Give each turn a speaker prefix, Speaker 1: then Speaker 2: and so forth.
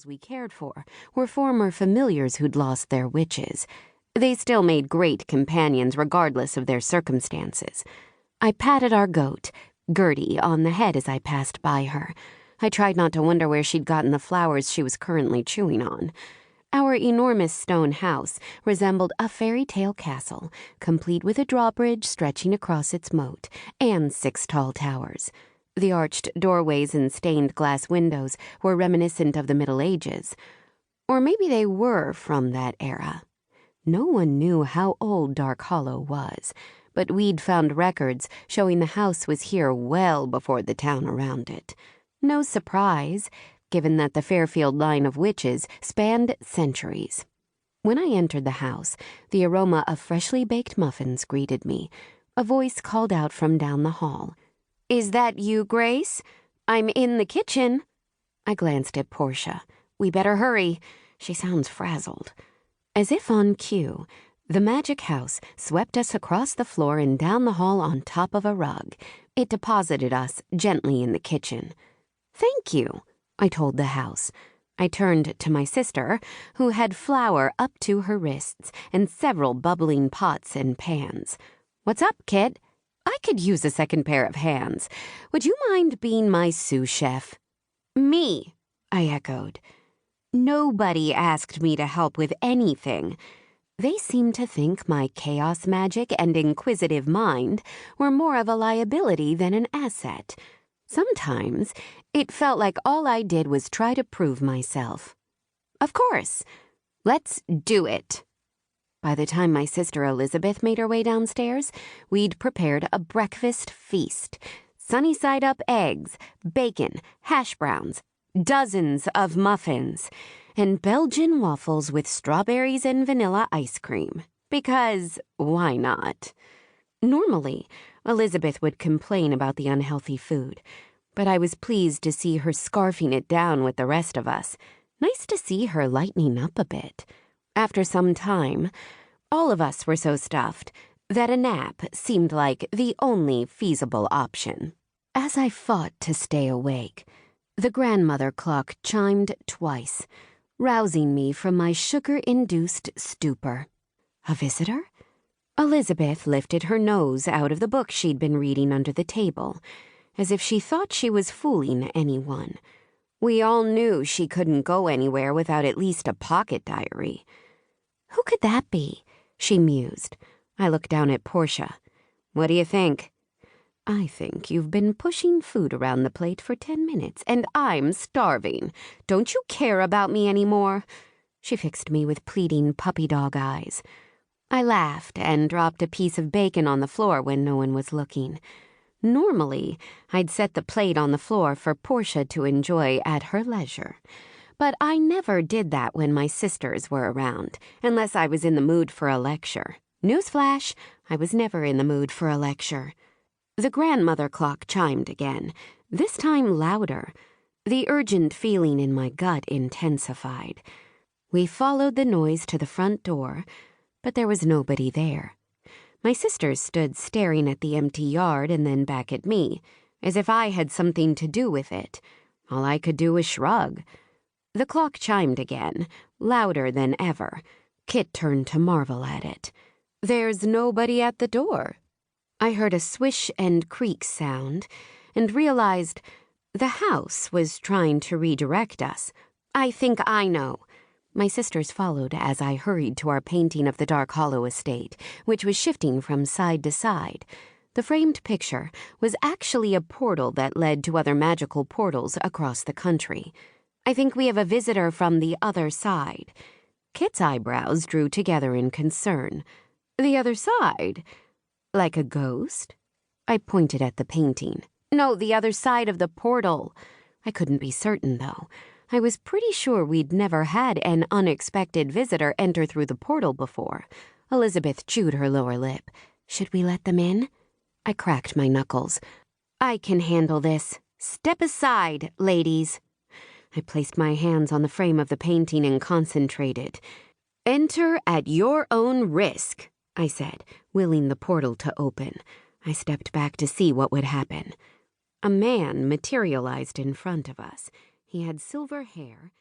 Speaker 1: animals we cared for were former familiars who'd lost their witches. They still made great companions regardless of their circumstances. I patted our goat, Gertie, on the head as I passed by her. I tried not to wonder where she'd gotten the flowers she was currently chewing on. Our enormous stone house resembled a fairy tale castle, complete with a drawbridge stretching across its moat, and 6 tall towers. The arched doorways and stained glass windows were reminiscent of the Middle Ages. Or maybe they were from that era. No one knew how old Dark Hollow was, but we'd found records showing the house was here well before the town around it. No surprise, given that the Fairfield line of witches spanned centuries. When I entered the house, the aroma of freshly baked muffins greeted me. A voice called out from down the hall. "Is that you, Grace? I'm in the kitchen." I glanced at Portia. "We better hurry. She sounds frazzled." As if on cue, the magic house swept us across the floor and down the hall on top of a rug. It deposited us gently in the kitchen. "Thank you," I told the house. I turned to my sister, who had flour up to her wrists and several bubbling pots and pans. "What's up, Kit? I could use a second pair of hands. Would you mind being my sous chef?" "Me," I echoed. Nobody asked me to help with anything. They seemed to think my chaos magic and inquisitive mind were more of a liability than an asset. Sometimes it felt like all I did was try to prove myself. "Of course. Let's do it." By the time my sister Elizabeth made her way downstairs, we'd prepared a breakfast feast. Sunny-side-up eggs, bacon, hash browns, dozens of muffins, and Belgian waffles with strawberries and vanilla ice cream. Because why not? Normally, Elizabeth would complain about the unhealthy food, but I was pleased to see her scarfing it down with the rest of us. Nice to see her lightening up a bit. After some time, all of us were so stuffed that a nap seemed like the only feasible option. As I fought to stay awake, the grandmother clock chimed twice, rousing me from my sugar-induced stupor. A visitor? Elizabeth lifted her nose out of the book she'd been reading under the table, as if she thought she was fooling anyone. We all knew she couldn't go anywhere without at least a pocket diary. "Who could that be?" she mused. I looked down at Portia. "What do you think?" "I think you've been pushing food around the plate for 10 minutes, and I'm starving. Don't you care about me anymore?" She fixed me with pleading puppy dog eyes. I laughed and dropped a piece of bacon on the floor when no one was looking. Normally, I'd set the plate on the floor for Portia to enjoy at her leisure. But I never did that when my sisters were around, unless I was in the mood for a lecture. Newsflash, I was never in the mood for a lecture. The grandmother clock chimed again, this time louder. The urgent feeling in my gut intensified. We followed the noise to the front door, but there was nobody there. My sisters stood staring at the empty yard and then back at me, as if I had something to do with it. All I could do was shrug. The clock chimed again, louder than ever. Kit turned to marvel at it. "There's nobody at the door." I heard a swish and creak sound and realized the house was trying to redirect us. "I think I know." My sisters followed as I hurried to our painting of the Dark Hollow estate, which was shifting from side to side. The framed picture was actually a portal that led to other magical portals across the country. "I think we have a visitor from the other side." Kit's eyebrows drew together in concern. "The other side? Like a ghost?" I pointed at the painting. "No, the other side of the portal." I couldn't be certain, though. I was pretty sure we'd never had an unexpected visitor enter through the portal before. Elizabeth chewed her lower lip. "Should we let them in?" I cracked my knuckles. "I can handle this. Step aside, ladies." I placed my hands on the frame of the painting and concentrated. "Enter at your own risk," I said, willing the portal to open. I stepped back to see what would happen. A man materialized in front of us. He had silver hair